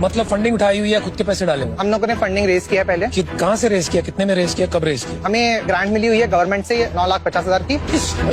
मतलब फंडिंग उठाई हुई है, खुद के पैसे डाले हुए? हम लोगों ने फंडिंग रेज किया पहले। कहाँ से रेस किया, कितने में रेस किया, कब रेस किया? हमें ग्रांट मिली हुई है गवर्नमेंट से 9,50,000 की।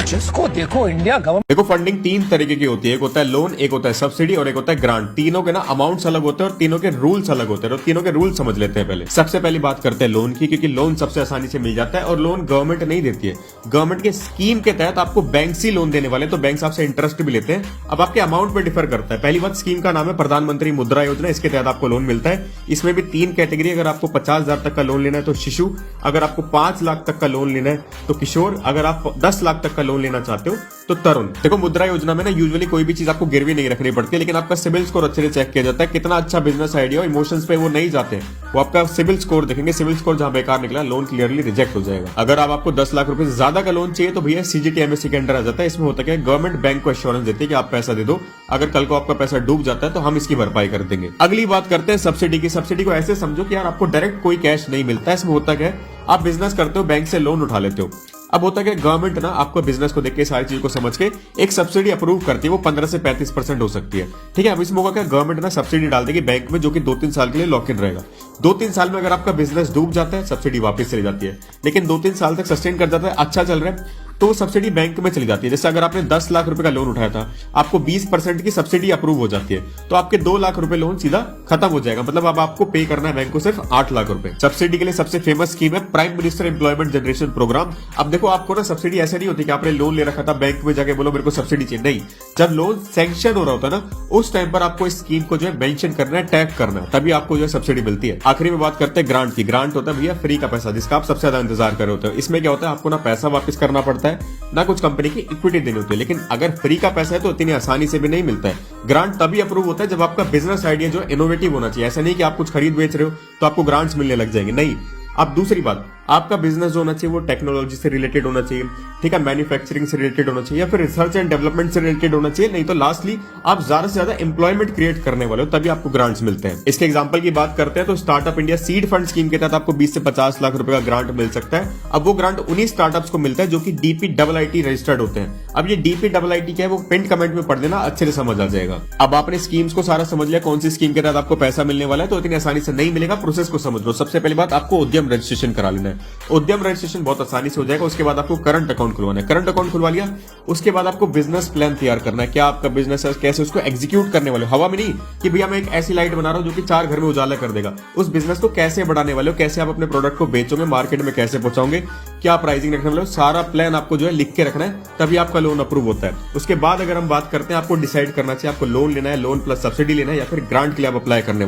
जिसको देखो इंडिया गवर्नमेंट। देखो फंडिंग तीन तरीके की होती है, एक होता है लोन, एक होता है सब्सिडी और एक होता है ग्रांट। तीनों के ना अमाउंट्स अलग होते हैं और तीनों के रूल्स अलग होते हैं, और तीनों के रूल समझ लेते हैं। पहले सबसे पहली बात करते हैं लोन की, क्योंकि लोन सबसे आसानी से मिल जाता है और लोन गवर्नमेंट नहीं देती है। गवर्नमेंट के स्कीम के तहत आपको बैंक से लोन देने वाले, तो बैंक आपसे इंटरेस्ट भी लेते हैं। अब आपके अमाउंट पे डिफर करता है। पहली बात, स्कीम का नाम है प्रधानमंत्री मुद्रा योजना, इसके तहत आपको लोन मिलता है। इसमें भी तीन कैटेगरी, अगर आपको 50,000 तक का लोन लेना है तो शिशु, अगर आपको 5 लाख तक का लोन लेना है तो किशोर, अगर आप 10 लाख तक का लोन लेना चाहते हो तो तरुण। देखो मुद्रा योजना में ना यूजुअली कोई भी चीज आपको गिरवी नहीं रखनी पड़ती है, लेकिन आपका सिविल स्कोर अच्छे से चेक किया जाता है। कितना अच्छा बिजनेस आइडिया हो, इमोशंस पे वो नहीं जाते, वो आपका सिविल स्कोर देखेंगे। सिविल स्कोर जहां बेकार निकला, लोन क्लियरली रिजेक्ट हो जाएगा। अगर आपको 10 लाख रुपए से ज्यादा का लोन चाहिए तो भैया सीजीटी एमएससी के अंडर आ जाता है। इसमें होता है गवर्नमेंट बैंक को एश्योरेंस देती है कि आप पैसा दे दो, अगर कल को आपका पैसा डूब जाता है तो हम इसकी भरपाई कर देंगे। अगली बात करते हैं सब्सिडी की। सब्सिडी को ऐसे समझो कि यार आपको डायरेक्ट कोई कैश नहीं मिलता है। इसमें होता क्या है, आप बिजनेस करते हो, बैंक से लोन उठा लेते हो। अब होता है गवर्नमेंट ना आपको बिजनेस को देख के, सारी चीज को समझ के एक सब्सिडी अप्रूव करती है। वो 15 से 35% हो सकती है। ठीक है, अब इसमें होगा क्या, गवर्नमेंट ना सब्सिडी डाल देगी बैंक में, जो कि 2-3 साल के लिए लॉक इन रहेगा। 2-3 साल में अगर आपका बिजनेस डूब जाता है, सब्सिडी वापस चली जाती है। लेकिन 2-3 साल तक सस्टेन कर जाता है, अच्छा चल रहा है, तो सब्सिडी बैंक में चली जाती है। जैसे अगर आपने 10 लाख रुपए का लोन उठाया था, आपको 20% की सब्सिडी अप्रूव हो जाती है, तो आपके 2 लाख रुपए लोन सीधा खत्म हो जाएगा। मतलब अब आपको पे करना है बैंक को सिर्फ 8 लाख रुपए। सब्सिडी के लिए सबसे फेमस स्कीम है prime minister employment generation programme. अब देखो आपको ना सब्सिडी ऐसे नहीं होती कि आपने लोन ले रखा था, बैंक में जाके बोलो मेरे को सब्सिडी चाहिए। नहीं, जब लोन सैंक्शन हो रहा होता है ना, उस टाइम पर आपको इस स्कीम को जो है मेंशन करना है, टैग करना है, तभी आपको जो है सब्सिडी मिलती है। आखिरी में बात करते हैं ग्रांट की। ग्रांट होता है भैया फ्री का पैसा, जिसका आप सबसे ज्यादा इंतजार कर रहे होते हो। इसमें क्या होता है, आपको ना पैसा वापस करना पड़ता है, ना कुछ कंपनी की इक्विटी देनी होती है। लेकिन अगर फ्री का पैसा है तो इतनी आसानी से भी नहीं मिलता है। ग्रांट तभी अप्रूव होता है जब आपका बिजनेस आइडिया जो इनोवेटिव होना चाहिए। ऐसा नहीं कि आप कुछ खरीद बेच रहे हो तो आपको ग्रांट्स मिलने लग जाएंगे, नहीं। अब दूसरी बात, आपका बिजनेस जो होना चाहिए वो टेक्नोलॉजी से रिलेटेड होना चाहिए, ठीक है, मैन्युफैक्चरिंग से रिलेटेड होना चाहिए, या फिर रिसर्च एंड डेवलपमेंट से रिलेटेड होना चाहिए। नहीं तो लास्टली आप ज्यादा से ज्यादा एम्प्लॉयमेंट क्रिएट करने वाले हो, तभी आपको ग्रांट्स मिलते हैं। इसके एग्जांपल की बात करते हैं तो startup India seed fund scheme के तहत आपको 20 से 50 लाख रुपए का ग्रांट मिल सकता है। अब वो ग्रांट उन्हीं स्टार्टअप्स को मिलता है जो कि DPIIT रजिस्टर्ड होते हैं। अब ये DPIIT क्या है, वो पिन कमेंट में पढ़ देना, अच्छे से समझ आ जाएगा। अब आपने स्कीम्स को सारा समझ लिया, कौन सी स्कीम के तहत आपको पैसा मिलने वाला है, तो इतनी आसानी से नहीं मिलेगा। प्रोसेस को समझ लो। सबसे पहली बात, आपको उद्यम रजिस्ट्रेशन करा लेना है। उद्यम रजिस्ट्रेशन बहुत आसानी से हो जाएगा। उसके बाद आपको करंट अकाउंट खुलवाना है। करंट अकाउंट खुलवा लिया, उसके बाद आपको बिजनेस प्लान तैयार करना है। क्या आपका बिजनेस है, कैसे उसको एग्जीक्यूट करने वाले हो। हवा में नहीं कि भैया मैं एक ऐसी लाइट बना रहा हूं जो कि 4 घर में उजाला कर देगा। उस बिजनेस को कैसे बढ़ाने वाले हो, कैसे आप अपने प्रोडक्ट को बेचोगे, मार्केट में कैसे पहुंचाओगे, क्या प्राइसिंग रखने वाले हो, सारा प्लान आपको जो है लिख के रखना है, तभी आपका लोन अप्रूव होता है। उसके बाद अगर हम बात करते हैं, आपको डिसाइड करना चाहिए आपको लोन लेना है, लोन प्लस सब्सिडी लेना है, या फिर ग्रांट के लिए आप अप्लाई करने